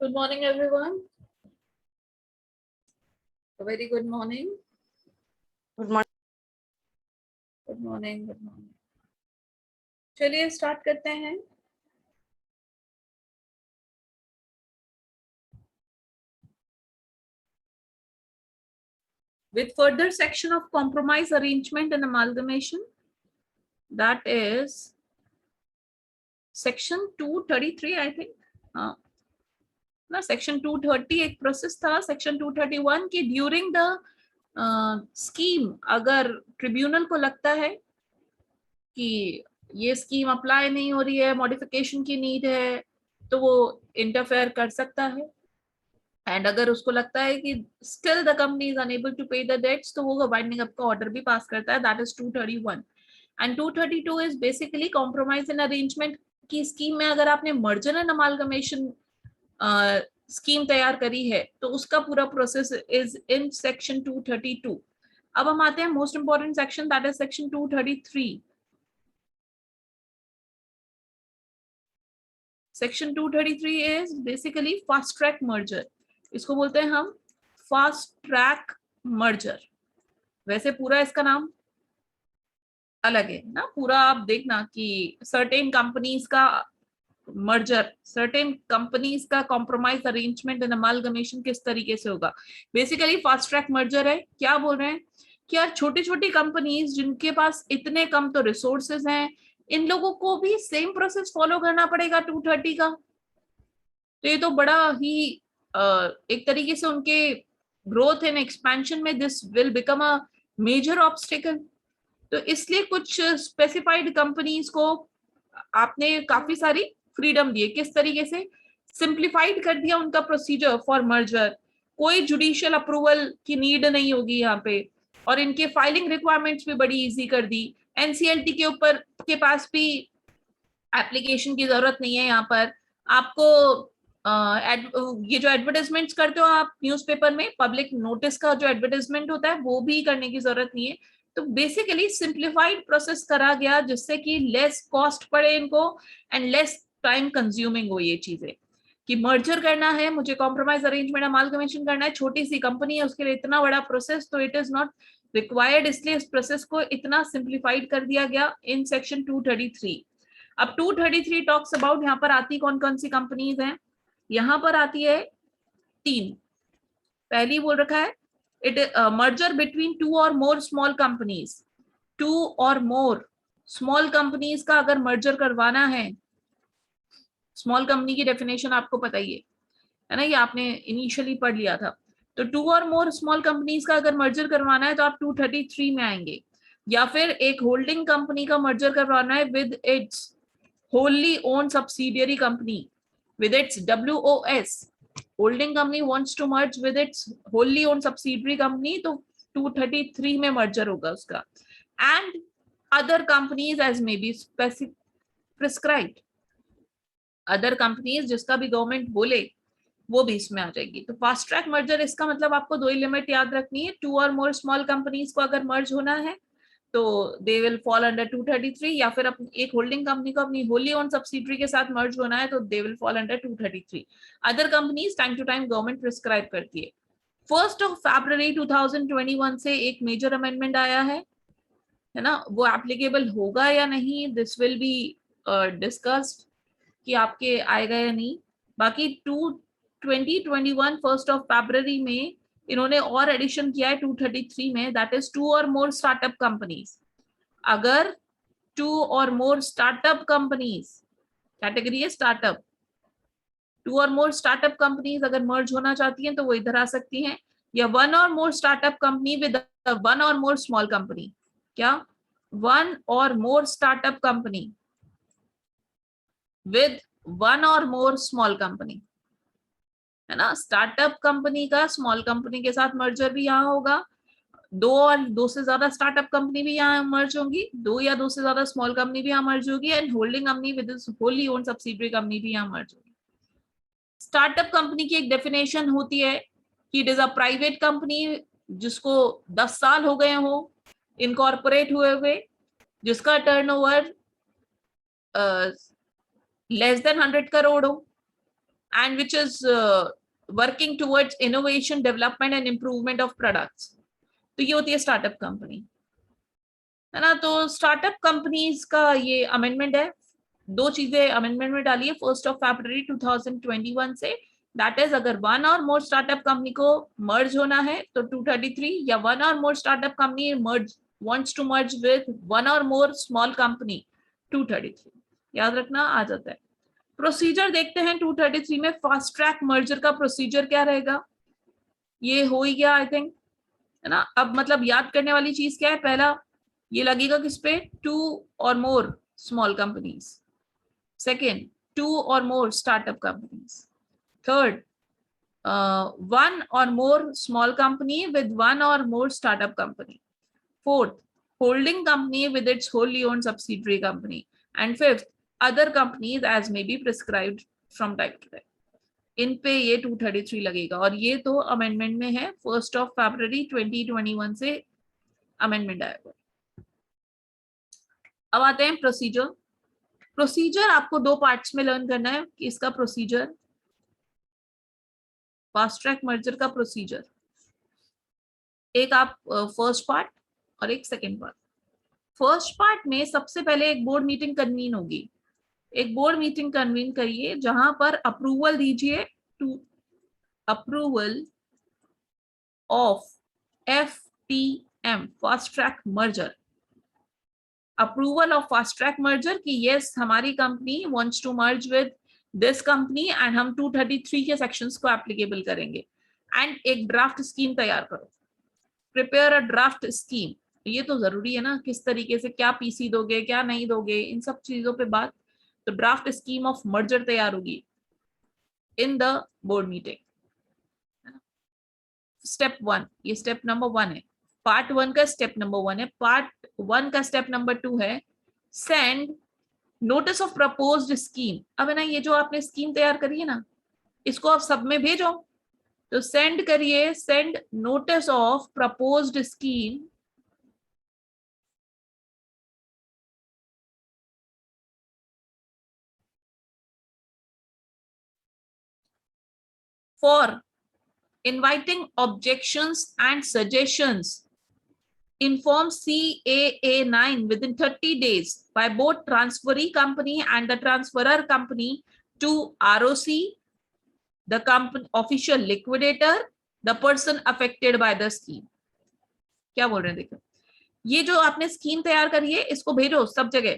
Good morning, everyone. A very good morning. Good morning. Good morning. Good morning. चलिए start करते हैं. With further section of compromise, arrangement and amalgamation, that is section 233, I think. हाँ ना, section 230 एक process था. section 231 की during the scheme अगर tribunal को लगता है कि ये स्कीम अप्लाई नहीं हो रही है, मॉडिफिकेशन की नीड है, तो वो इंटरफेयर कर सकता है. एंड अगर उसको लगता है कि still the company is unable to pay the debts, तो वो बाइंडिंग अप का ऑर्डर भी पास करता है. That is 231. And 232 is basically compromise in arrangement की स्कीम में अगर आपने मर्जर एंड अमालगमेशन स्कीम तैयार करी है तो उसका पूरा प्रोसेस इज इन सेक्शन 232. अब हम आते हैं most important section, that is section 233. Section 233 is basically fast track merger. इसको बोलते हैं हम फास्ट ट्रैक मर्जर. वैसे पूरा इसका नाम अलग है ना. पूरा आप देखना कि सर्टेन कंपनीज का मर्जर, सर्टेन कंपनीज का कॉम्प्रोमाइज अरेंजमेंट एंड अमालगमेशन किस तरीके से होगा. बेसिकली फास्ट ट्रैक मर्जर है. क्या बोल रहे हैं कि यार छोटी छोटी कंपनीज जिनके पास इतने कम तो रिसोर्सेज हैं, इन लोगों को भी सेम प्रोसेस फॉलो करना पड़ेगा 230 का. तो ये तो बड़ा ही एक तरीके से उनके ग्रोथ एंड एक्सपेंशन में this will become a major obstacle. तो इसलिए कुछ स्पेसिफाइड कंपनीज को आपने काफी सारी फ्रीडम दी है. किस तरीके से सिंप्लीफाइड कर दिया उनका प्रोसीजर फॉर मर्जर. कोई जुडिशियल अप्रूवल की नीड नहीं होगी यहाँ पे, और इनके फाइलिंग रिक्वायरमेंट्स भी बड़ी इजी कर दी. एनसीएलटी के ऊपर के पास भी एप्लीकेशन की जरूरत नहीं है. यहाँ पर आपको ये जो एडवर्टाइजमेंट्स करते हो आप न्यूज़पेपर में, पब्लिक नोटिस का जो एडवर्टाइजमेंट होता है वो भी करने की जरूरत नहीं है. तो बेसिकली सिंप्लीफाइड प्रोसेस करा गया जिससे कि लेस कॉस्ट पड़े इनको एंड लेस टाइम कंज्यूमिंग हो ये चीजें. कि मर्जर करना है मुझे, कॉम्प्रोमाइज अरेंजमेंट अमालगमेशन करना है, छोटी सी कंपनी है उसके लिए इतना बड़ा प्रोसेस, तो इट इज नॉट रिक्वायर्ड. इसलिए इस प्रोसेस को इतना सिंप्लीफाइड कर दिया गया इन सेक्शन 233. अब 233 टॉक्स अबाउट, यहाँ पर आती कौन कौन सी कंपनीज हैं. यहाँ पर आती है 3. पहली बोल रखा है इट मर्जर बिटवीन 2 और मोर स्मॉल कंपनीज. 2 और मोर स्मॉल कंपनीज का अगर मर्जर करवाना है, स्मॉल कंपनी की डेफिनेशन आपको पता ही है ना, ये आपने इनिशियली पढ़ लिया था. तो 2 और मोर स्मॉल कंपनीज का अगर मर्जर करवाना है तो आप 233 में आएंगे. या फिर एक होल्डिंग कंपनी का मर्जर करवाना है with its wholly owned subsidiary company, with its WOS, holding company wants to merge with its wholly owned subsidiary company, तो 233 में मर्जर होगा उसका. and other companies as may be prescribed, other companies जिसका भी government बोले वो भी इसमें आ जाएगी. तो फास्ट ट्रैक मर्जर इसका मतलब आपको दो ही लिमिट याद रखनी है. 2 और मोर स्मॉल कंपनीज को अगर मर्ज होना है तो दे विल फॉल अंडर 233, या फिर एक होल्डिंग कंपनी को अपनी होली ओन सब्सिडरी के साथ मर्ज होना है तो they will fall under 233. Other companies time to time government prescribe करती है. 1 फरवरी 2021 से एक मेजर अमेंडमेंट आया है ना. वो एप्लीकेबल होगा या नहीं, दिस विल बी डिस्कस्ड कि आपके आएगा या नहीं. बाकी 2021 1 फरवरी में इन्होंने और एडिशन किया है 233 में, दैट इज 2 और मोर स्टार्टअप कंपनीज. अगर 2 और मोर स्टार्टअप कंपनीज, कैटेगरी है स्टार्टअप, 2 और मोर स्टार्टअप कंपनीज अगर मर्ज होना चाहती हैं तो वो इधर आ सकती हैं. या 1 और मोर स्टार्टअप कंपनी विद 1 और मोर स्मॉल कंपनी. क्या 1 और मोर स्टार्टअप कंपनी विद 1 और मोर स्मॉल कंपनी, है ना. स्टार्टअप कंपनी का स्मॉल कंपनी के साथ मर्जर भी यहाँ होगा. 2 और 2 से ज्यादा स्टार्टअप कंपनी भी यहाँ मर्ज होंगी, 2 या 2 से ज्यादा स्मॉल कंपनी भी यहाँ मर्ज होगी, and holding company with Holi own subsidiary company भी यहाँ मर्ज होगी. स्टार्टअप कंपनी की एक डेफिनेशन होती है कि it is a private company जिसको 10 साल हो गए हो इनकॉर्पोरेट हुए हुए, जिसका टर्नओवर लेस देन 100 करोड़ हो. and which is working towards innovation, development and improvement of products. तो ये होती है स्टार्टअप कंपनी, है ना। तो स्टार्टअप कंपनीज का ये अमेंडमेंट है, दो चीजें अमेंडमेंट में डाली है 1 फरवरी 2021 से, दैट इज अगर वन और मोर स्टार्टअप कंपनी को मर्ज होना है तो 233, या वन और more startup company merge wants to merge with one or more small company 233, याद रखना आ जाता है। प्रोसीजर देखते हैं 233 में, फास्ट ट्रैक मर्जर का प्रोसीजर क्या रहेगा, ये हो ही गया आई थिंक, है ना। अब मतलब याद करने वाली चीज क्या है, पहला ये लगेगा किस पे, 2 or more small companies, second 2 or more startup companies, third 1 or more small company with 1 or more startup company, fourth holding company with its wholly owned subsidiary company, and fifth other companies as may be prescribed from time to time। इन पे ये 233 लगेगा, और ये तो amendment में है 1 फरवरी 2021 से amendment आएगा। अब आते हैं प्रोसीजर। प्रोसीजर आपको दो पार्ट्स में लर्न करना है कि इसका प्रोसीजर, फास्ट ट्रैक मर्जर का प्रोसीजर, एक आप फर्स्ट पार्ट और एक सेकेंड पार्ट। फर्स्ट पार्ट में सबसे पहले एक बोर्ड मीटिंग कन्वीन होगी, एक बोर्ड मीटिंग कन्वीन करिए जहां पर अप्रूवल दीजिए to approval of FTM, fast track merger, approval of fast track merger कि यस हमारी company wants to merge with this company and हम 233 के सेक्शंस को एप्लीकेबल करेंगे। एंड एक ड्राफ्ट स्कीम तैयार करो, प्रिपेयर अ ड्राफ्ट स्कीम, ये तो जरूरी है ना, किस तरीके से क्या पीसी दोगे क्या नहीं दोगे, इन सब चीजों पे बात। तो ड्राफ्ट स्कीम ऑफ मर्जर तैयार होगी in the board meeting. Step 1, ये स्टेप नंबर 1 है, पार्ट 1 का स्टेप नंबर 1 है। पार्ट 1 का स्टेप नंबर 2 है send notice of proposed scheme. अब है ना, ये जो आपने स्कीम तैयार करी है ना, इसको आप सब में भेजो, तो सेंड करिए, send notice of proposed scheme for inviting objections and suggestions, inform CAA9 within 30 days by both transferee company and the transferor company to ROC, the company official liquidator, the person affected by the scheme। क्या बोल रहे हैं देखो, ये जो आपने scheme तैयार करी है इसको भेजो सब जगह,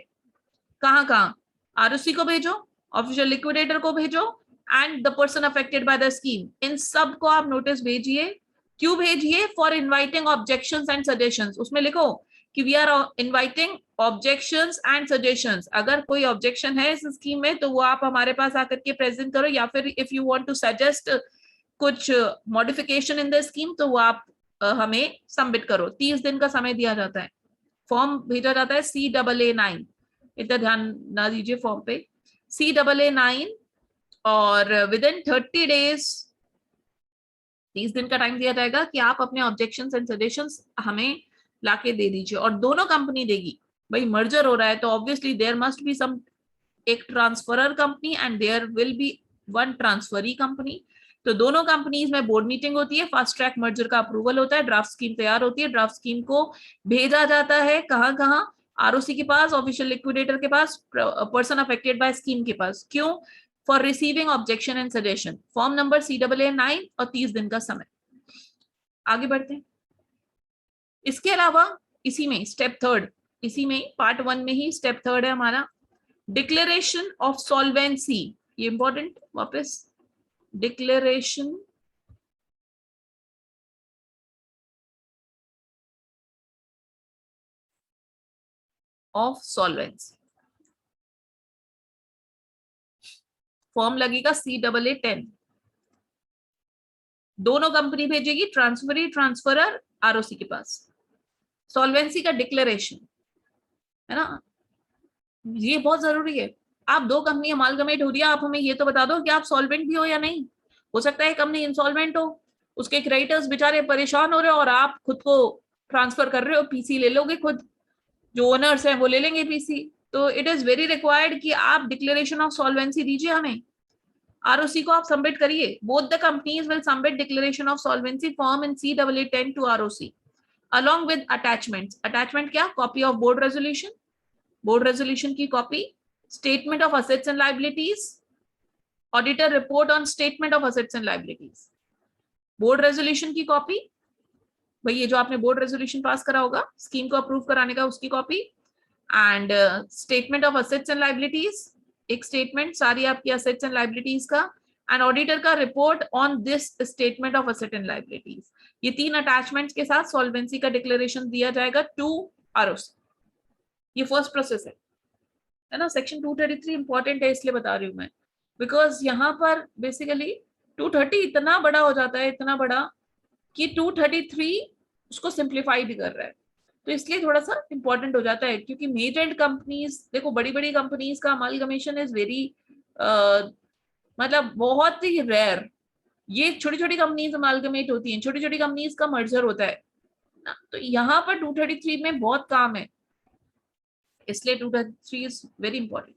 कहाँ कहाँ, ROC को भेजो, ऑफिशियल लिक्विडेटर को भेजो and the person affected by the scheme, इन सब को आप नोटिस भेजिए। क्यों भेजिए, for inviting objections and suggestions, उसमें लिखो कि we are inviting objections and suggestions, अगर कोई ऑब्जेक्शन है इस स्कीम में तो वो आप हमारे पास आकर के प्रेजेंट करो, या फिर if you want to suggest कुछ मॉडिफिकेशन इन द स्कीम तो वो आप हमें सबमिट करो। 30 दिन का समय दिया जाता है, फॉर्म भेजा जाता है CAA9, इतना ध्यान ना दीजिए फॉर्म पे, CAA9, और विदिन 30 डेज 30 दिन का टाइम दिया जाएगा कि आप अपने ऑब्जेक्शंस एंड सजेशंस हमें लाके दे दीजिए। और दोनों कंपनी देगी, भाई मर्जर हो रहा है तो obviously there must be some, एक transferor company and there will be one transferee company. तो दोनों कंपनीज में बोर्ड मीटिंग होती है, फास्ट ट्रैक मर्जर का अप्रूवल होता है, ड्राफ्ट स्कीम तैयार होती है, ड्राफ्ट स्कीम को भेजा जाता है कहाँ कहाँ, ROC के पास, ऑफिशियल लिक्विडेटर के पास, पर्सन अफेक्टेड बाय स्कीम के पास। क्यों, for receiving objection and suggestion. Form number CAA9 और 30 दिन का समय। आगे बढ़ते हैं। इसके अलावा इसी में स्टेप 3, इसी में पार्ट 1 में ही स्टेप 3 है हमारा, डिक्लेरेशन ऑफ सॉल्वेंसी। ये इंपॉर्टेंट, वापस डिक्लेरेशन ऑफ सॉल्वेंसी, फॉर्म लगेगा CAA10, दोनों कंपनी भेजेगी, ट्रांसफरी ट्रांसफरर ROC के पास, सॉल्वेंसी का डिक्लेरेशन, है ना, ये बहुत जरूरी है। आप दो कंपनी अमालगमेट हो रही है, आप हमें ये तो बता दो कि आप सॉल्वेंट भी हो या नहीं। हो सकता है कंपनी इंसॉल्वेंट हो, उसके क्रेडिटर्स बेचारे परेशान हो रहे हो और आप खुद को ट्रांसफर कर रहे हो, PC ले लोगे खुद, जो ओनर्स हैं वो ले लेंगे PC। तो इट इज वेरी रिक्वायर्ड कि आप डिक्लेरेशन ऑफ सॉल्वेंसी दीजिए हमें। ROC को आप सबमिट करिए. Both the companies will submit declaration of solvency form in CAA10 to ROC along with attachments. Attachment क्या? Copy of board resolution, board resolution की copy, statement of assets and liabilities, auditor report on statement of assets and liabilities, board resolution की copy, भाई ये जो आपने board resolution pass करा होगा scheme को अप्रूव कराने का, उसकी copy, and statement of assets and liabilities, एक स्टेटमेंट सारी आपकी असेट्स एंड लाइबिलिटीज का, एंड ऑडिटर का report on this statement of asset and liabilities. ये 3 अटैचमेंट्स के साथ सॉल्वेंसी का डिक्लेरेशन दिया जाएगा टू ROC. ये फर्स्ट प्रोसेस है ना. सेक्शन 233 इंपॉर्टेंट है इसलिए बता रही हूँ मैं, बिकॉज यहाँ पर बेसिकली 230 इतना बड़ा हो जाता है, इतना बड़ा कि 233 उसको सिंप्लीफाई भी कर रहा है, तो इसलिए थोड़ा सा इंपॉर्टेंट हो जाता है. क्योंकि मेजर कंपनीज, देखो बड़ी बड़ी कंपनीज का अमालगमेशन इज वेरी मतलब बहुत ही रेयर. ये छोटी छोटी कंपनीज अमालगमेट होती हैं, छोटी छोटी कंपनीज का मर्जर होता है ना, तो यहाँ पर 233 में बहुत काम है, इसलिए 233 इज वेरी इंपॉर्टेंट.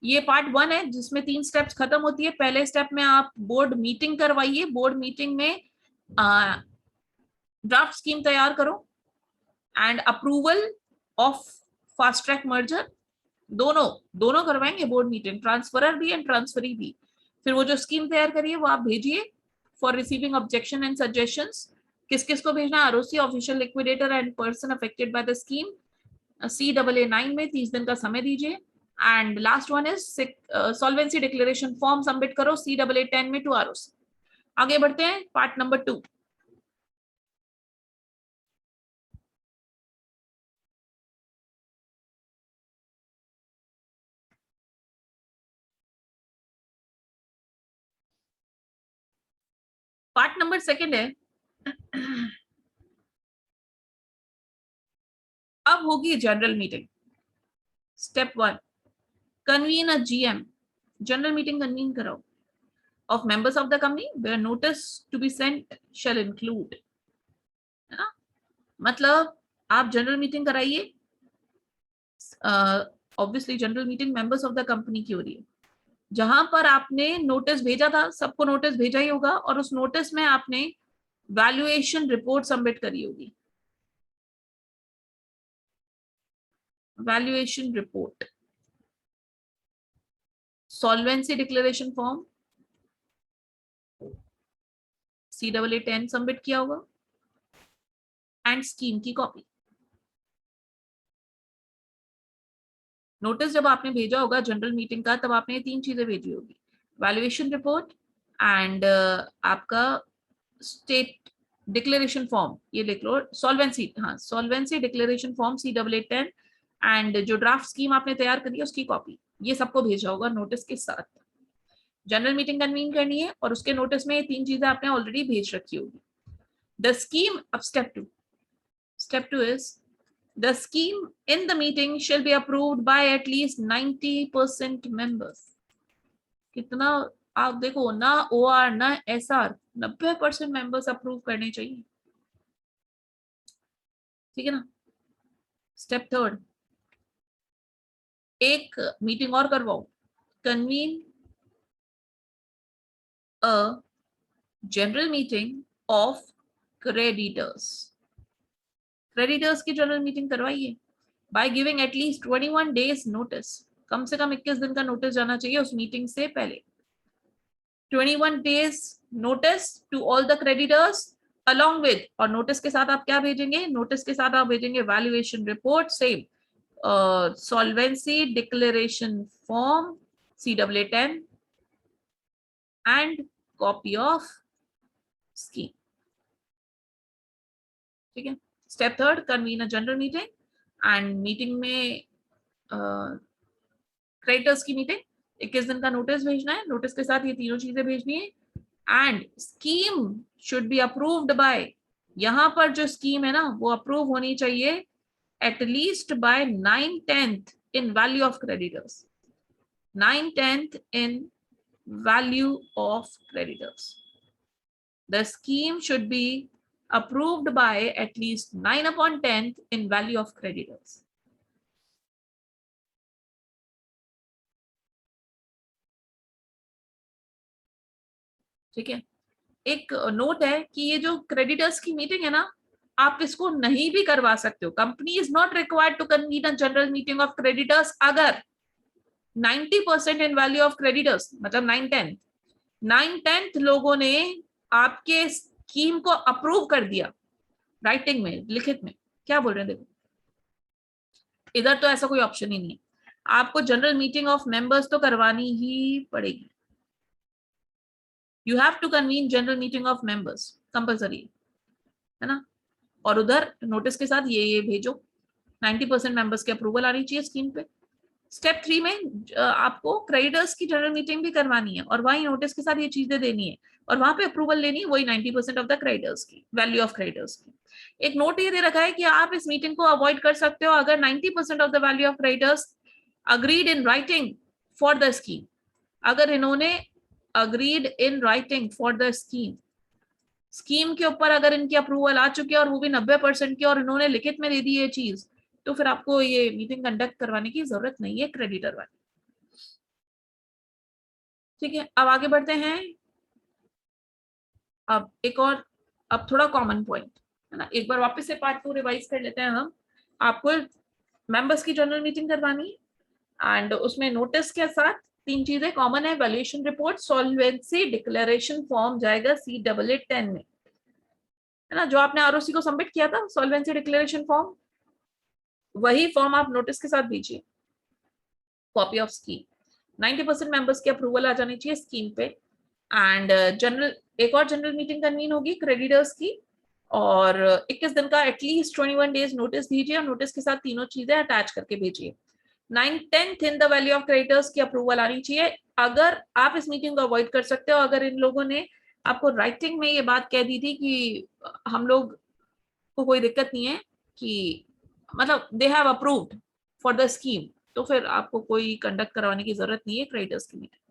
ये पार्ट 1 है जिसमें 3 स्टेप्स खत्म होती है. पहले स्टेप में आप बोर्ड मीटिंग करवाइए, बोर्ड मीटिंग में ड्राफ्ट स्कीम तैयार करो and approval of fast track merger, दोनों करवाएंगे बोर्ड मीटिंग, ट्रांसफरर भी एंड ट्रांसफरी भी. फिर वो जो स्कीम तैयार करिए वो आप भेजिए for receiving objection and suggestions. किस किस को भेजना है? ROC, official liquidator and person affected by the scheme. CAA9 में 30 दिन का समय दीजिए. And last one is solvency declaration form submit करो CAA10 में टू ROC. आगे बढ़ते हैं पार्ट नंबर 2. पार्ट नंबर 2 है. अब होगी जनरल मीटिंग. स्टेप 1, कन्वीन अ GM, जनरल मीटिंग कन्वीन कराओ of members of the company where notice to be sent shall include, है ना. मतलब आप जनरल मीटिंग कराइए, obviously general meeting members of the company की हो रही है. जहां पर आपने नोटिस भेजा था, सबको नोटिस भेजा ही होगा, और उस नोटिस में आपने वैल्यूएशन रिपोर्ट सबमिट करी होगी. Valuation report, solvency declaration form CAA10 submit किया होगा, एंड स्कीम की कॉपी. नोटिस जब आपने भेजा होगा जनरल मीटिंग का, तब आपने ये 3 चीजें भेजी होगी, वैल्यूएशन रिपोर्ट एंड आपका स्टेट डिक्लेरेशन फॉर्म, ये लिख लो, सॉल्वेंसी, हाँ solvency declaration form CAA10, and जो ड्राफ्ट स्कीम आपने तैयार करी है उसकी कॉपी. ये सबको भेजा होगा नोटिस के साथ. जनरल मीटिंग कन्वीन करनी है और उसके नोटिस में ये 3 चीजें आपने ऑलरेडी भेज रखी होगी. द स्कीम, अब step 2 is the scheme in the meeting shall be approved by at least 90% members. कितना, आप देखो ना OR ना SR, 90% मेंबर्स अप्रूव करने चाहिए, ठीक है ना. स्टेप 3, एक मीटिंग और करवाओ, convene a general meeting of creditors. Creditors की जनरल मीटिंग करवाइए by giving at least 21 days notice. कम से कम 21 दिन का नोटिस जाना चाहिए उस मीटिंग से पहले. 21 days notice to all the creditors along with, और नोटिस के साथ आप क्या भेजेंगे? नोटिस के साथ आप भेजेंगे valuation report, same solvency declaration form CAA10 and copy of scheme, ठीक है. Step 3, convene a general meeting, and meeting में क्रेडिटर्स की मीटिंग, 21 दिन का नोटिस भेजना है, नोटिस के साथ ये तीनों चीजें भेजनी है, and scheme should be approved by, यहां पर जो स्कीम है ना वो अप्रूव होनी चाहिए at least by 9/10 in value of creditors. 9/10 in value of creditors. The scheme should be approved by at least 9/10 in value of creditors. ठीक है, एक नोट है कि ये जो क्रेडिटर्स की मीटिंग है ना, आप इसको नहीं भी करवा सकते हो। Company is not required to convene a general meeting of creditors अगर 90% इन वैल्यू ऑफ क्रेडिटर्स, मतलब 9/10 लोगों ने आपके स्कीम को अप्रूव कर दिया, राइटिंग में, लिखित में। क्या बोल रहे हैं देखो, इधर तो ऐसा कोई ऑप्शन ही नहीं है, आपको जनरल मीटिंग ऑफ मेंबर्स तो करवानी ही पड़ेगी। You have to convene general meeting of members, compulsory है ना। और उधर नोटिस के साथ ये भेजो, 90% मेंबर्स की अप्रूवल आनी चाहिए स्कीम पे। स्टेप 3 में आपको क्रेडिटर्स की जनरल मीटिंग भी करवानी है और वही नोटिस के साथ ये चीजें देनी है और वहां पे अप्रूवल लेनी है, वही 90% ऑफ द क्रेडिटर्स की वैल्यू ऑफ क्रेडिटर्स की। एक नोट ये दे रखा है कि आप इस मीटिंग को अवॉइड कर सकते हो अगर 90% of the value of creditors agreed in writing for the scheme. अगर इन्होंने agreed in writing for the scheme के ऊपर अगर इनकी अप्रूवल आ चुकी है और वो भी 90% की, और इन्होंने लिखित में दे दी ये चीज, तो फिर आपको ये मीटिंग कंडक्ट करवाने की जरूरत नहीं है क्रेडिटर वाली। ठीक है, अब आगे बढ़ते हैं। अब एक और, अब थोड़ा कॉमन पॉइंट है ना, एक बार वापस से पार्ट 2 रिवाइज कर लेते हैं हम। आपको मेंबर्स की जनरल मीटिंग करवानी है एंड उसमें नोटिस के साथ 3 चीजें कॉमन है। Valuation report, solvency declaration form जाएगा CAA10 में, है ना, जो आपने आरओसी को सबमिट किया था सॉल्वेंसी डिक्लेरेशन फॉर्म, वही फॉर्म आप नोटिस के साथ दीजिए। कॉपी ऑफ स्कीम, 90% मेंबर्स की अप्रूवल आ जानी चाहिए स्कीम पे। एंड जनरल, एक और जनरल मीटिंग कन्वीन होगी क्रेडिटर्स की, और 21 दिन का एटलीस्ट 21 डेज नोटिस दीजिए और नोटिस के साथ तीनों चीजें अटैच करके भेजिए। 9/10 in the value of creditors की अप्रूवल आनी चाहिए। अगर आप इस मीटिंग को अवॉइड कर सकते हो अगर इन लोगों ने आपको राइटिंग में ये बात कह दी थी कि हम लोग को कोई दिक्कत नहीं है, कि मतलब they have approved for the scheme, तो फिर आपको कोई कंडक्ट करवाने की जरूरत नहीं है क्रेडिटर्स की मीटिंग।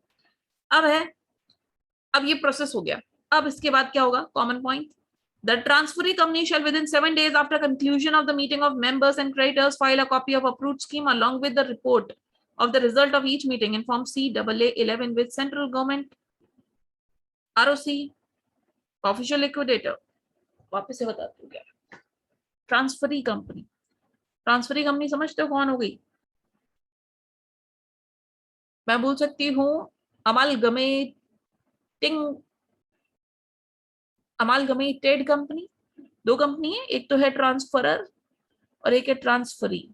अब है, अब ये प्रोसेस हो गया। अब इसके बाद क्या होगा, common point, the transferee company shall within 7 days after conclusion of the meeting of members and creditors file a copy of approved scheme along with the report of the result of each meeting in form CAA11 with central government ROC official liquidator। वापस से बताती हूँ क्या transferee company. Transferee company समझते हो कौन हो गई? मैं बोल सकती हूँ अमालगमेटिंग, अमालगमेटेड कंपनी। दो कंपनी है, एक तो है ट्रांसफरर और एक है ट्रांसफरी।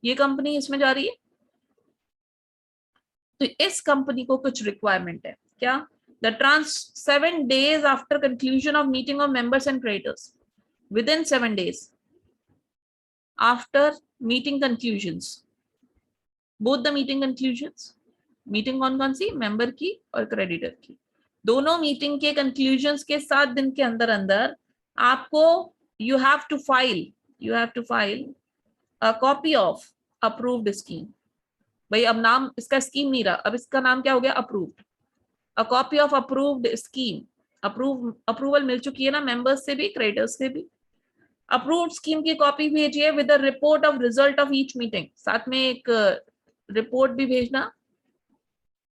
ये कंपनी इसमें जा रही है, तो इस कंपनी को कुछ रिक्वायरमेंट है क्या, the 7 days after conclusion of meeting of members and creditors, within 7 days after meeting conclusions, both the meeting conclusions, meeting कौन कौन सी, मेंबर की और क्रेडिटर की, दोनों मीटिंग के कंक्लूजन्स के 7 दिन के अंदर अंदर आपको you have to file a copy of approved scheme. भाई अब नाम इसका स्कीम नहीं रहा, अब इसका नाम क्या हो गया, approved. A copy of approved scheme, approval मिल चुकी है ना मेंबर्स से भी क्रेडिटर्स से भी। अप्रूव्ड स्कीम की कॉपी भेजिए with the report of result of each meeting, साथ में एक रिपोर्ट भी भेजना,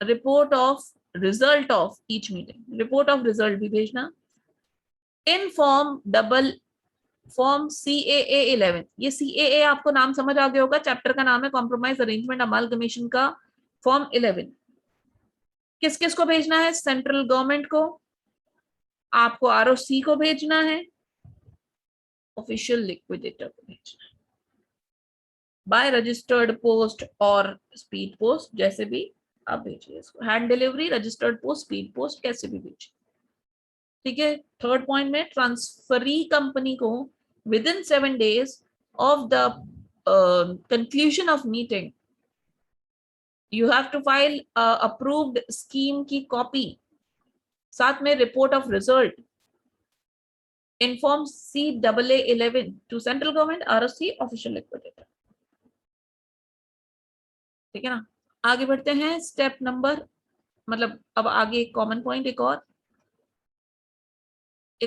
report of result of each meeting, report of result भी भेजना इन फॉर्म CAA11। ये CAA आपको नाम समझ आ गया होगा, चैप्टर का नाम है कॉम्प्रोमाइज अरेंजमेंट अमालगमेशन का फॉर्म 11। किस किस को भेजना है, सेंट्रल गवर्नमेंट को, आपको ROC को भेजना है, ऑफिशियल लिक्विडेटर को भेजना है, बाय रजिस्टर्ड पोस्ट और स्पीड पोस्ट, जैसे भी आप भेजिए इसको, hand delivery, registered post, speed post, कैसे भी भेजिए। ठीक है, थर्ड पॉइंट में ट्रांसफरी कंपनी को within 7 days of the conclusion of meeting you have to file approved scheme की कॉपी, साथ में report of result in form CAA11 to central government ROC official liquidator. ठीक है ना, आगे बढ़ते हैं स्टेप नंबर, मतलब अब आगे कॉमन पॉइंट, एक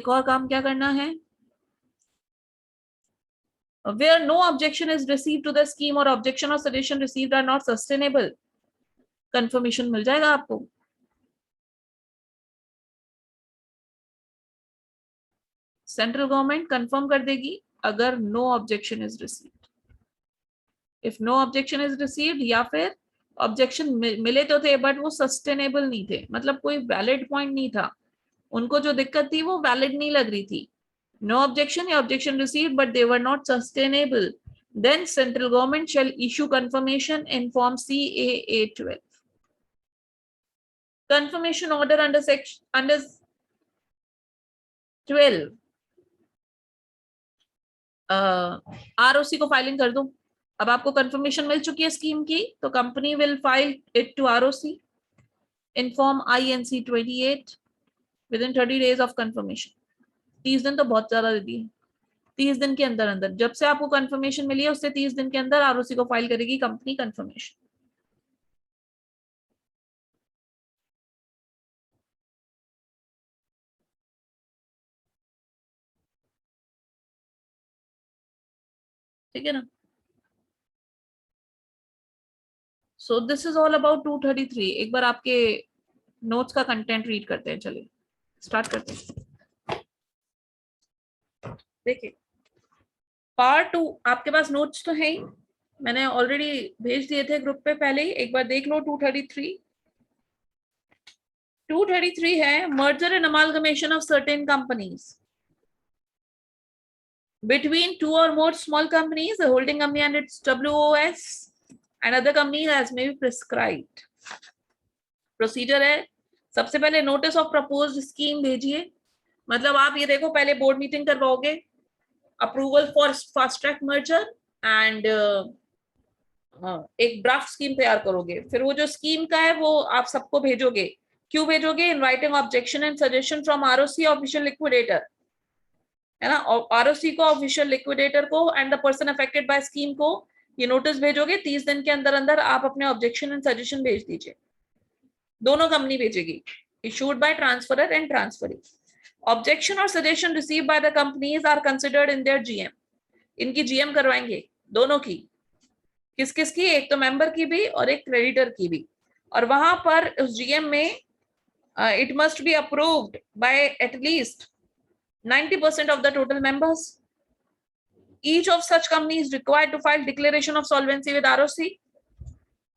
और काम क्या करना है, where no objection is received to the scheme or objection or suggestion received are not sustainable, confirmation मिल जाएगा आपको। सेंट्रल गवर्नमेंट कंफर्म कर देगी अगर no objection is received. If no objection is received, या फिर ऑब्जेक्शन मिले तो थे बट वो सस्टेनेबल नहीं थे, मतलब कोई वैलिड पॉइंट नहीं था, उनको जो दिक्कत थी वो वैलिड नहीं लग रही थी, नो ऑब्जेक्शन या objection received but they were not sustainable, then central government shall issue confirmation in form CAA 12. Confirmation order under section under 12 ROC को फाइलिंग कर दो। अब आपको कंफर्मेशन मिल चुकी है स्कीम की, तो company will file it to ROC in form INC 28 within 30 days of confirmation. 30 दिन तो बहुत ज्यादा दे दिए, 30 दिन के अंदर अंदर, जब से आपको कंफर्मेशन मिली है उससे 30 दिन के अंदर ROC को फाइल करेगी कंपनी कंफर्मेशन। ठीक है ना? So this is all about 233। एक बार आपके नोट्स का कंटेंट रीड करते हैं, चलिए स्टार्ट करते हैं। देखिए पार्ट 2, आपके पास नोट्स तो है ही, मैंने ऑलरेडी भेज दिए थे ग्रुप पे पहले ही, एक बार देख लो। 233 है merger and amalgamation of certain companies between two or more small companies, the holding company and its WOS and other companies as may be prescribed. Procedure है, सबसे पहले नोटिस ऑफ प्रपोज्ड स्कीम भेजिए, मतलब आप ये देखो पहले बोर्ड मीटिंग करवाओगे, approval for fast track merger and एक ड्राफ्ट स्कीम तैयार करोगे, फिर वो जो स्कीम का है वो आप सबको भेजोगे। क्यों भेजोगे? In writing objection and suggestion from ROC official liquidator, है ना, ROC को, ऑफिशियल लिक्विडेटर को and the person affected bye scheme को ये नोटिस भेजोगे। 30 दिन के अंदर अंदर आप अपने ऑब्जेक्शन एंड सजेशन भेज दीजिए, दोनों कंपनी भेजेगी, issued by transferor and transferee. Objection और suggestion receive by the companies are considered in their GM, इनकी GM करवाएंगे दोनों की, किस किस की? एक तो मेंबर की भी और एक क्रेडिटर की भी, और वहां पर उस GM में it must be approved by at least 90% of the total members. Each of such companies is required to file declaration of solvency with ROC.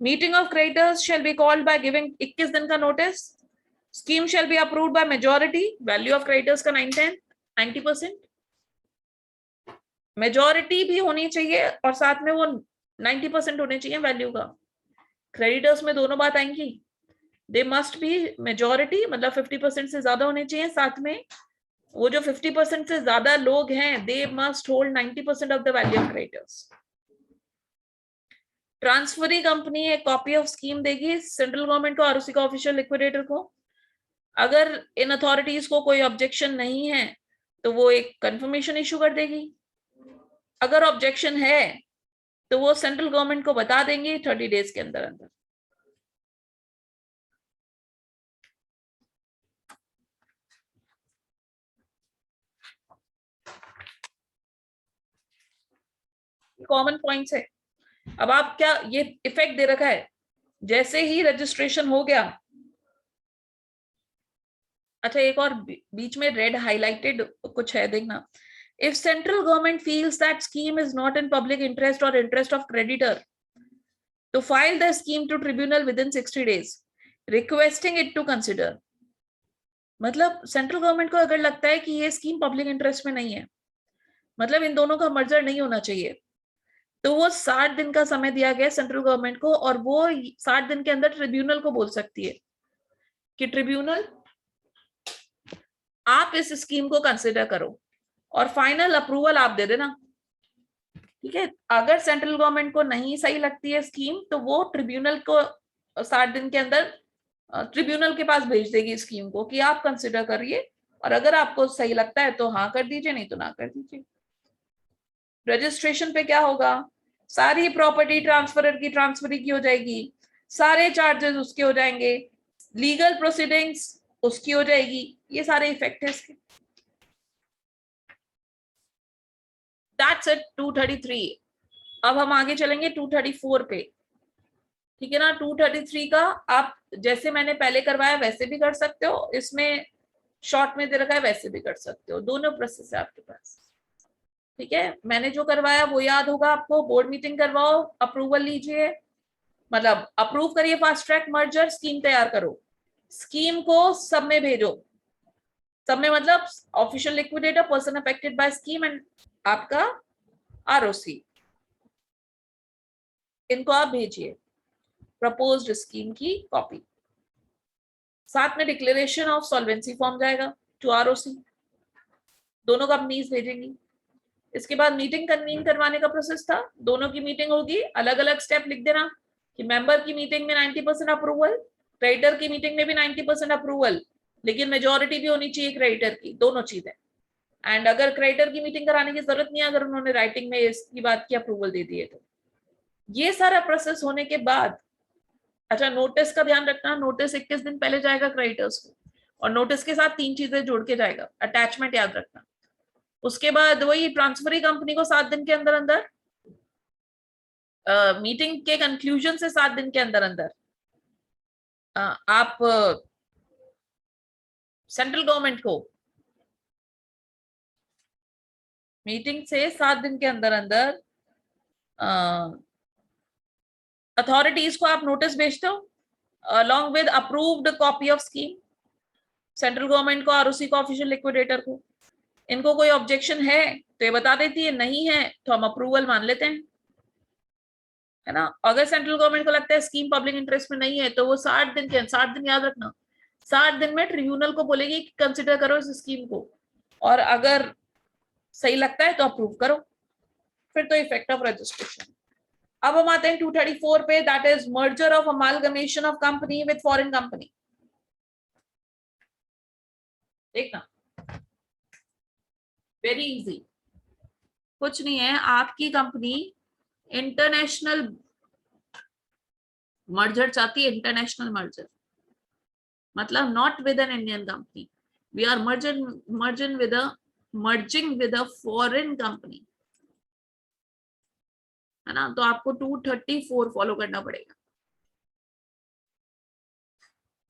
Meeting of creditors shall be called by giving 21 दिन का notice. Scheme shall be approved by majority. Value of creditors का 90%. Majority भी होनी चाहिए और साथ में वो 90% होने चाहिए वैल्यू का। क्रेडिटर्स में दोनों बात आएंगी, दे मस्ट बी मेजोरिटी, मतलब 50% से ज्यादा होने चाहिए, साथ में वो जो 50% से ज्यादा लोग हैं they must hold 90% of the value of creditors. Transferee company एक कॉपी ऑफ स्कीम देगी सेंट्रल गवर्नमेंट को, ROC को, ऑफिशियल लिक्विडेटर को। अगर इन अथॉरिटीज को कोई ऑब्जेक्शन नहीं है तो वो एक कंफर्मेशन इशू कर देगी, अगर ऑब्जेक्शन है तो वो सेंट्रल गवर्नमेंट को बता देंगे 30 डेज के अंदर अंदर। कॉमन पॉइंट्स है। अब आप क्या ये इफेक्ट दे रखा है, जैसे ही रजिस्ट्रेशन हो गया, अच्छा एक और बीच में रेड हाईलाइटेड कुछ है, देखना। If central government feels that scheme is not in public interest और interest of creditor to file the scheme to tribunal within 60 days requesting it to consider। मतलब सेंट्रल गवर्नमेंट को अगर लगता है कि ये स्कीम पब्लिक इंटरेस्ट में नहीं है, मतलब इन दोनों का मर्जर नहीं होना चाहिए, तो वो 60 दिन का समय दिया गया सेंट्रल गवर्नमेंट को, और वो 60 दिन के अंदर ट्रिब्यूनल को बोल सकती है कि ट्रिब्यूनल आप इस स्कीम को कंसिडर करो और फाइनल अप्रूवल आप दे देना। ठीक है, अगर सेंट्रल गवर्नमेंट को नहीं सही लगती है स्कीम तो वो ट्रिब्यूनल को 60 दिन के अंदर ट्रिब्यूनल के पास भेज देगी स्कीम को कि आप कंसिडर करिए, और अगर आपको सही लगता है तो हाँ कर दीजिए, नहीं तो ना कर दीजिए। रजिस्ट्रेशन पे क्या होगा? सारी प्रॉपर्टी ट्रांसफरर की ट्रांसफरी की हो जाएगी, सारे चार्जेस उसके हो जाएंगे, लीगल प्रोसीडिंग्स उसकी हो जाएगी, ये सारे इफेक्ट है इसके। That's it 233। अब हम आगे चलेंगे 234 पे। ठीक है ना, 233 का आप जैसे मैंने पहले करवाया वैसे भी कर सकते हो, इसमें शॉर्ट में दे रखा है वैसे भी कर सकते हो, दोनों प्रोसेस है आपके पास। ठीक है, मैंने जो करवाया वो याद होगा आपको, बोर्ड मीटिंग करवाओ, अप्रूवल लीजिए, मतलब अप्रूव करिए फास्ट ट्रैक मर्जर, स्कीम तैयार करो, स्कीम को सब में भेजो, सब में मतलब official liquidator, person affected bye scheme and आपका आरओसी, इनको आप भेजिए प्रपोज्ड स्कीम की कॉपी, साथ में डिक्लेरेशन ऑफ सॉल्वेंसी फॉर्म जाएगा टू आरओसी, दोनों कंपनीज भेजेंगी। इसके बाद मीटिंग कन्वीन करवाने का प्रोसेस था, दोनों की मीटिंग होगी, अलग अलग स्टेप लिख देना कि मेंबर की मीटिंग में 90% अप्रूवल, क्रेडिटर की मीटिंग में भी 90% अप्रूवल, लेकिन मेजोरिटी भी होनी चाहिए क्रेडिटर की, दोनों चीजें। एंड अगर क्रेडिटर की मीटिंग कराने की जरूरत नहीं है, अगर उन्होंने राइटिंग में इसकी बात की अप्रूवल दे दी है तो। ये सारा प्रोसेस होने के बाद, अच्छा नोटिस का ध्यान रखना, नोटिस 21 दिन पहले जाएगा क्रेडिटर्स को, और नोटिस के साथ 3 चीजें जोड़ के जाएगा, अटैचमेंट याद रखना। उसके बाद वही ट्रांसफरी कंपनी को 7 दिन के अंदर अंदर, मीटिंग के कंक्लूजन से 7 दिन के अंदर अंदर आप सेंट्रल गवर्नमेंट को मीटिंग से 7 दिन के अंदर अंदर अथॉरिटीज को आप नोटिस भेजते हो along with approved copy of scheme, central government को, आरओसी को, ऑफिशियल लिक्विडेटर को। इनको कोई ऑब्जेक्शन है तो ये बता देती है, नहीं है तो हम अप्रूवल मान लेते हैं, है ना। अगर सेंट्रल गवर्नमेंट को लगता है स्कीम पब्लिक इंटरेस्ट में नहीं है तो वो 60 दिन के, 60 दिन याद रखना, 60 दिन में ट्रिब्यूनल को बोलेगी कि कंसिडर करो इस स्कीम को, और अगर सही लगता है तो अप्रूव करो, फिर तो इफेक्ट ऑफ रजिस्ट्रेशन। अब हम आते हैं 234 पे, that is merger of amalgamation of company with foreign company. देखना वेरी इजी, कुछ नहीं है, आपकी कंपनी इंटरनेशनल मर्जर चाहती है, इंटरनेशनल मर्जर मतलब not with an Indian company, we are merging with a foreign company, है ना। तो आपको 234 फॉलो करना पड़ेगा।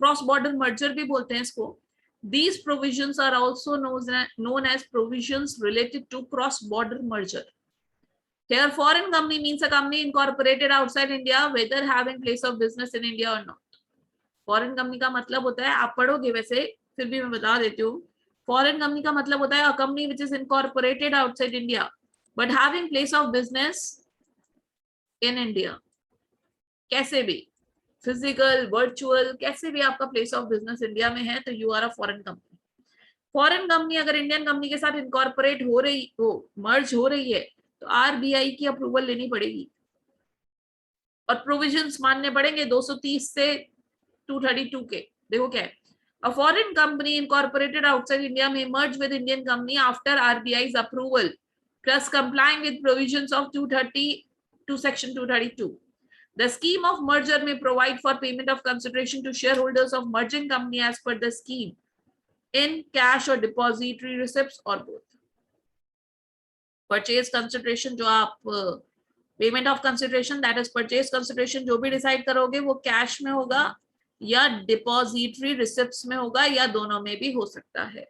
क्रॉस बॉर्डर मर्जर भी बोलते हैं इसको। These provisions are also known as provisions related to cross-border merger. Here, foreign company means a company incorporated outside India, whether having place of business in India or not. Foreign company का मतलब होता है, आप पढ़ोगे वैसे, फिर भी मैं बता देती हूँ। Foreign company का मतलब होता है a company which is incorporated outside India, but having place of business in India. कैसे भी, फिजिकल, वर्चुअल, कैसे भी आपका प्लेस ऑफ बिजनेस इंडिया में है तो you are a foreign company. Foreign company अगर इंडियन कंपनी के साथ इनकॉर्पोरेट हो रही हो, मर्ज हो रही है, तो आरबीआई की अप्रूवल लेनी पड़ेगी और प्रोविजंस मानने पड़ेंगे 230 से 232 के। देखो क्या है, a foreign company incorporated outside India में merge with Indian company after RBI's approval plus complying with provisions of 230 to section 232. The scheme of merger may provide for payment of consideration to shareholders of merging company as per the scheme in cash or depository receipts or both. Purchase consideration जो आप payment of consideration, that is purchase consideration जो भी decide करोगे वो cash में होगा या depository receipts में होगा या दोनों में भी हो सकता है।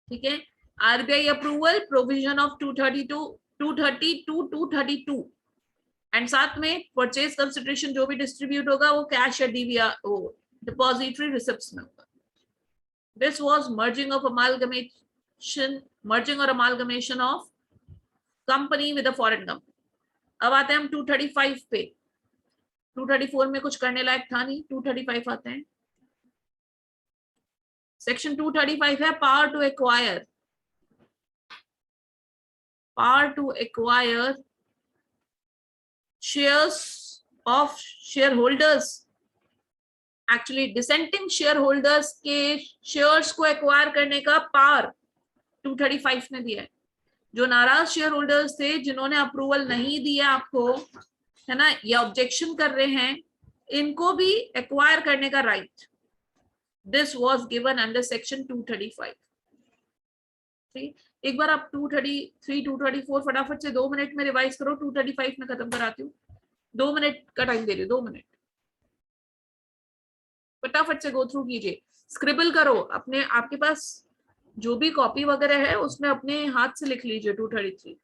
ठीक है, RBI approval provision of 230 to 232 and साथ में परचेज कंसिडरेशन जो भी डिस्ट्रीब्यूट होगा वो कैश या डीवीआर डिपॉजिटरी रिसिप्ट्स में होगा। दिस वाज मर्जिंग और amalgamation of company with a foreign company. अब आते हैं हम 235 पे, 234 में कुछ करने लायक था नहीं, 235 आते हैं। सेक्शन 235 है power to acquire shares of shareholders, actually dissenting share holders के शेयर्स को एक्वायर करने का पावर 235 ने दिया है। जो नाराज शेयर होल्डर्स थे, जिन्होंने अप्रूवल नहीं दिया आपको, है ना, या ऑब्जेक्शन कर रहे हैं, इनको भी एक्वायर करने का right, this was given under section 235। ठीक, एक बार आप 233 234 फटाफट से 2 मिनट में रिवाइज करो, 235 में खत्म कराती हूँ, 2 मिनट का टाइम दे रही हूँ, 2 मिनट फटाफट से गो थ्रू कीजिए। स्क्रिबल करो अपने, आपके पास जो भी कॉपी वगैरह है उसमें अपने हाथ से लिख लीजिए 233।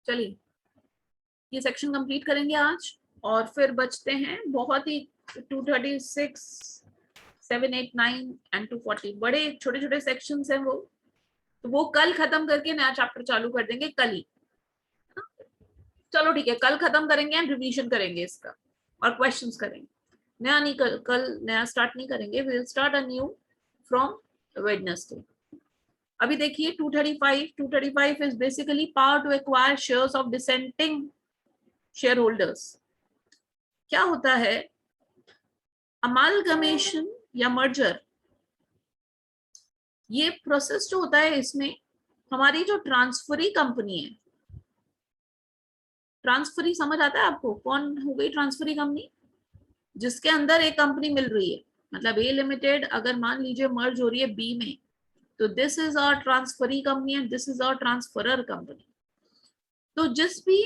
चलिए ये सेक्शन कंप्लीट करेंगे आज, और फिर बचते हैं बहुत ही 236, 7, 8, 9 एंड 240, बड़े छोटे छोटे सेक्शंस हैं वो, तो वो कल खत्म करके नया चैप्टर चालू कर देंगे कल ही। चलो ठीक है, कल खत्म करेंगे एंड रिवीजन करेंगे इसका और क्वेश्चंस करेंगे। नया नहीं, कल नया स्टार्ट नहीं करेंगे, we will start anew from Wednesday. अभी देखिए 235 is basically power to acquire shares of dissenting share holders. क्या होता है अमालगमेशन या मर्जर, ये प्रोसेस जो होता है इसमें हमारी जो ट्रांसफरी कंपनी है, ट्रांसफरी समझ आता है आपको, कौन हो गई ट्रांसफरी कंपनी? जिसके अंदर एक कंपनी मिल रही है, मतलब ए लिमिटेड अगर मान लीजिए मर्ज हो रही है बी में, तो this is our transferee company and this is our transferor company. तो जिस भी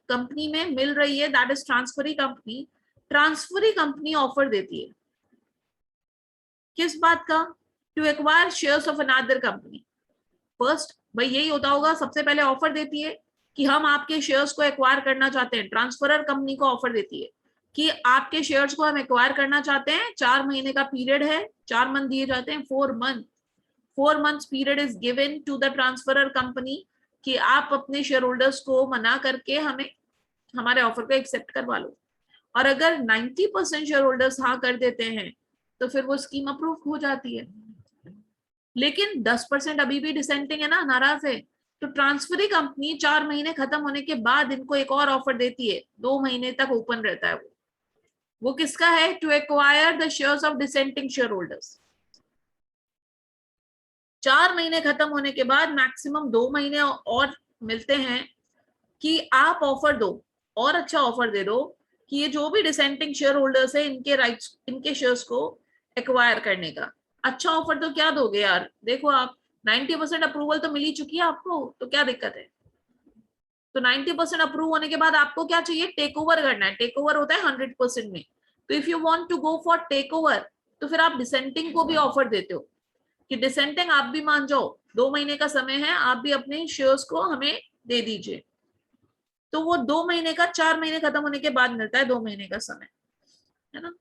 कंपनी में मिल रही है that is transferee company, transferee company offer देती है किस बात का? To acquire shares of another company. First भाई यही होता होगा, सबसे पहले ऑफर देती है कि हम आपके शेयर्स को एक्वायर करना चाहते हैं। ट्रांसफरर कंपनी को ऑफर देती है कि आपके शेयर्स को हम एक्वायर करना चाहते हैं, 4 महीने का पीरियड है, 4 मंथ दिए जाते हैं, 4 months period is given to the transferor company कि आप अपने शेयर होल्डर्स को मना करके हमें हमारे ऑफर को एक्सेप्ट करवा लो। और अगर 90% शेयर होल्डर्स हाँ कर देते हैं तो फिर वो स्कीम अप्रूव हो जाती है। लेकिन 10% अभी भी डिसेंटिंग है ना, नाराज है, तो ट्रांसफरी कंपनी 4 महीने खत्म होने के बाद इनको एक और ऑफर देती है, 2 महीने तक ओपन रहता है वो किसका है? To acquire the shares of dissenting share holders. 4 महीने खत्म होने के बाद मैक्सिमम 2 महीने और मिलते हैं कि आप ऑफर दो और अच्छा ऑफर दे दो कि ये जो भी डिसेंटिंग शेयर होल्डर्स है इनके राइट्स, इनके शेयर्स को एक्वायर करने का अच्छा ऑफर तो क्या दोगे यार? देखो आप 90% अप्रूवल तो मिल ही चुकी है आपको, तो क्या दिक्कत है? तो 90% अप्रूव होने के बाद आपको क्या चाहिए? टेक ओवर करना है। टेक ओवर होता है 100% में। तो if you want to go for take over तो फिर आप डिसेंटिंग को भी ऑफर देते हो कि डिसेंटिंग आप भी मान जाओ, 2 महीने का समय है, आप भी अपने शेयर्स को हमें दे दीजिए। तो वो 2 महीने का 4 महीने खत्म होने के बाद मिलता है 2 महीने का समय, है ना?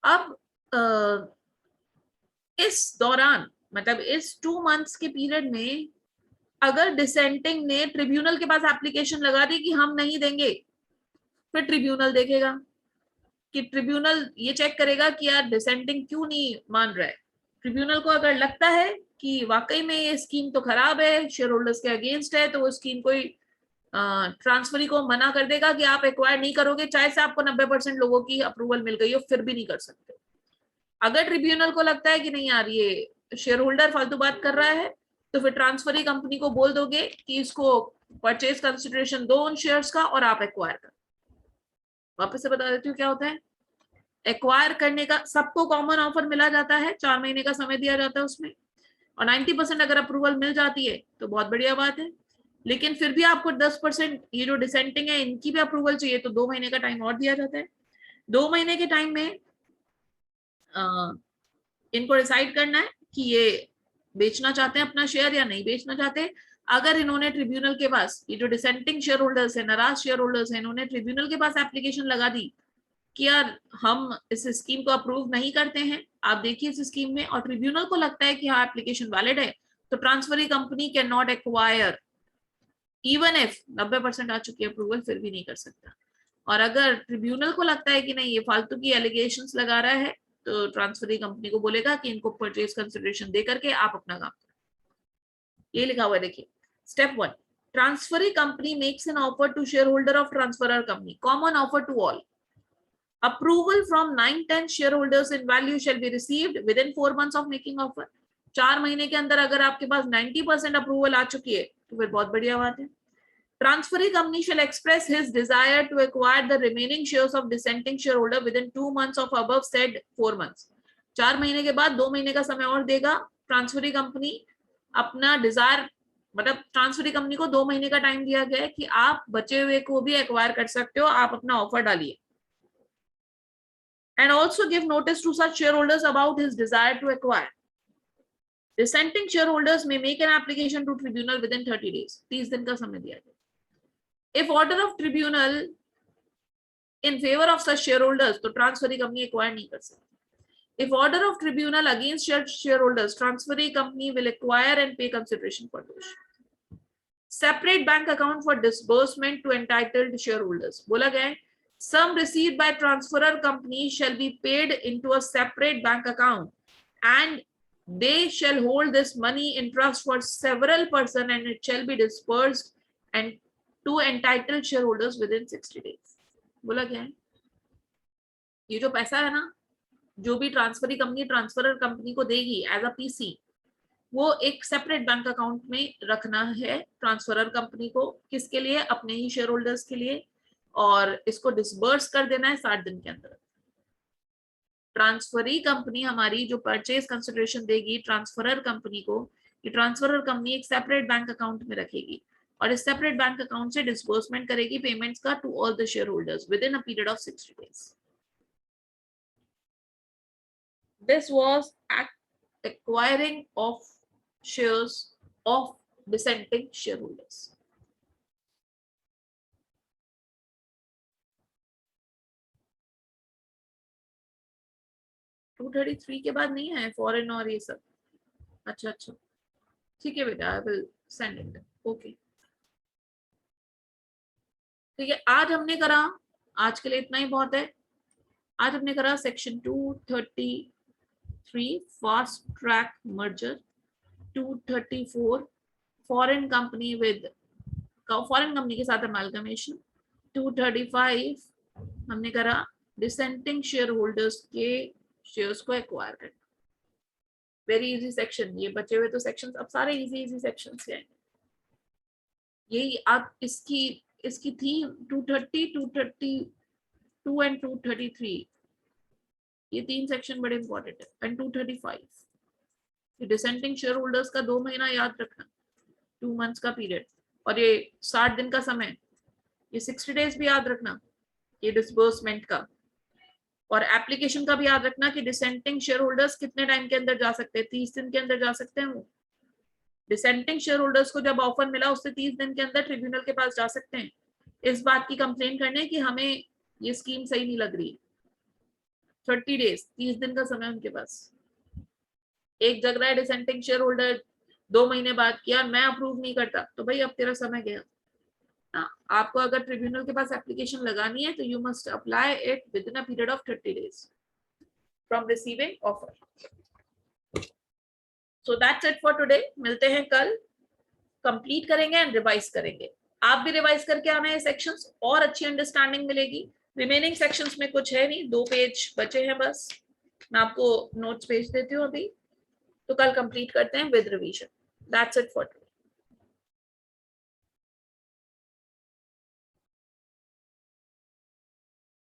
अब इस दौरान मतलब इस 2 मंथ्स के पीरियड में अगर डिसेंटिंग ने ट्रिब्यूनल के पास एप्लीकेशन लगा दी कि हम नहीं देंगे, फिर ट्रिब्यूनल देखेगा कि ट्रिब्यूनल ये चेक करेगा कि यार डिसेंटिंग क्यों नहीं मान रहा है। ट्रिब्यूनल को अगर लगता है कि वाकई में ये स्कीम तो खराब है, शेयर होल्डर्स के अगेंस्ट है, तो वो स्कीम कोई ट्रांसफरी को मना कर देगा कि आप एक्वायर नहीं करोगे, चाहे से आपको 90% लोगों की अप्रूवल मिल गई हो, फिर भी नहीं कर सकते। अगर ट्रिब्यूनल को लगता है कि नहीं यार ये शेयर होल्डर फालतू बात कर रहा है, तो फिर ट्रांसफरी कंपनी को बोल दोगे कि इसको परचेज कंसिडरेशन दो उन शेयर्स का और आप एक्वायर कर। वापस से बता देती हूँ क्या होता है। एक्वायर करने का सबको कॉमन ऑफर मिला जाता है, 4 महीने का समय दिया जाता है उसमें, और 90% अगर अप्रूवल मिल जाती है तो बहुत बढ़िया बात है। लेकिन फिर भी आपको 10% ये जो डिसेंटिंग है इनकी भी अप्रूवल चाहिए, तो 2 महीने का टाइम और दिया जाता है। 2 महीने के टाइम में इनको डिसाइड करना है कि ये बेचना चाहते हैं अपना शेयर या नहीं बेचना चाहते। अगर इन्होंने ट्रिब्यूनल के पास, ये जो डिसेंटिंग शेयर होल्डर्स है, नाराज शेयर होल्डर्स है, इन्होंने ट्रिब्यूनल के पास एप्लीकेशन लगा दी कि यार हम इस स्कीम को अप्रूव नहीं करते हैं, आप देखिए इस स्कीम में, और ट्रिब्यूनल को लगता है कि हाँ एप्लीकेशन वैलिड है, तो transferee company can not acquire even if 90% आ चुकी है अप्रूवल, फिर भी नहीं कर सकता। और अगर ट्रिब्यूनल को लगता है कि नहीं ये फालतू की एलिगेशंस लगा रहा है, तो ट्रांसफरी कंपनी को बोलेगा कि इनको परचेज कंसिडरेशन दे करके आप अपना काम करो। ये लिखा हुआ है देखिए, step 1, transferee company makes an offer to shareholder of transferor company, common offer to all, approval from 9-10 shareholders in value shall be received within 4 months of making offer। 4 महीने के अंदर अगर आपके पास 90% अप्रूवल आ चुकी है तो फिर बहुत बढ़िया बात है। Transferee company shall express his desire to acquire the remaining shares of dissenting shareholder within 2 months of above said 4 months। 4 महीने के बाद 2 महीने का समय और देगा ट्रांसफरी कंपनी अपना डिजायर, मतलब ट्रांसफरी कंपनी को 2 महीने का टाइम दिया गया है कि आप बचे हुए को भी एक्वायर कर सकते हो, आप अपना ऑफर डालिए। And also give notice to such shareholders about his desire to acquire। Dissenting shareholders may make an application to tribunal within 30 days। 30 दिन का समय दिया गया। If order of tribunal in favor of such shareholders, तो transferee company acquire नहीं कर सकती। If order of tribunal against shareholders, transferee company will acquire and pay consideration for those। Separate bank account for disbursement to entitled shareholders। बोला गया है sum received by transferor company shall be paid into a separate bank account and they shall hold this money in trust for several person and it shall be dispersed and to entitled shareholders within 60 days। बोला गया है ये जो पैसा है ना, जो भी ट्रांसफरी कंपनी ट्रांसफरर कंपनी को देगी एज अ पीसी, वो एक सेपरेट बैंक अकाउंट में रखना है ट्रांसफरर कंपनी को। किसके लिए? अपने ही शेयर होल्डर्स के लिए। और इसको डिसबर्स कर देना है 60 दिन के अंदर। ट्रांसफरी कंपनी हमारी जो परचेज कंसिडरेशन देगी ट्रांसफरर कंपनी को, ये ट्रांसफरर कंपनी एक सेपरेट बैंक अकाउंट में रखेगी और इस सेपरेट बैंक अकाउंट से डिसबर्समेंट करेगी पेमेंट्स का to all the shareholders within a period of 60 days। This was acquiring of shares of dissenting shareholders। To 233 के बाद नहीं है फॉरेन और ये सब। अच्छा अच्छा ठीक है बेटा, I will send it. Okay ठीक है, आज हमने करा, आज के लिए इतना ही बहुत है। आज हमने करा section 233 fast track merger, 234 foreign company with foreign company के साथ अमालगमेशन, 235 हमने करा डिसेंटिंग शेयर होल्डर्स के शेयर्स को एक्वायर करना। वेरी इजी सेक्शन, ये बचे हुए तो सेक्शंस अब सारे इजी इजी सेक्शंस हैं। यही आप इसकी इसकी थी 230, 232 एंड 233, ये 3 सेक्शन बड़े इंपॉर्टेंट है। एंड 235 डिसेंटिंग शेयर होल्डर्स का 2 महीना याद रखना, 2 मंथ्स का पीरियड, और ये 60 दिन का समय, ये 60 डेज भी याद रखना ये डिसबर्समेंट का। और एप्लीकेशन का भी याद रखना कि डिसेंटिंग शेयर होल्डर्स कितने टाइम के अंदर जा सकते हैं, 30 दिन के अंदर जा सकते हैं। वो डिसेंटिंग शेयर होल्डर्स को जब ऑफर मिला उससे 30 दिन के अंदर ट्रिब्यूनल के पास जा सकते हैं इस बात की कंप्लेन करने कि हमें ये स्कीम सही नहीं लग रही। 30 डेज, 30 दिन का समय उनके पास। एक जग रहा है डिसेंटिंग शेयर होल्डर 2 महीने बाद किया, मैं अप्रूव नहीं करता, तो भाई अब तेरा समय गया। आपको अगर ट्रिब्यूनल के पास एप्लीकेशन लगानी है तो you must apply it with in a period of 30 days from receiving offer. So that's it for today. मिलते हैं कल, कंप्लीट करेंगे एंड रिवाइज करेंगे। आप भी रिवाइज करके आना है सेक्शंस, और अच्छी अंडरस्टैंडिंग मिलेगी। रिमेनिंग सेक्शंस में कुछ है नहीं, 2 पेज बचे हैं बस, मैं आपको नोट्स भेज देती हूँ अभी, तो कल कंप्लीट करते हैं with revision. That's it for today.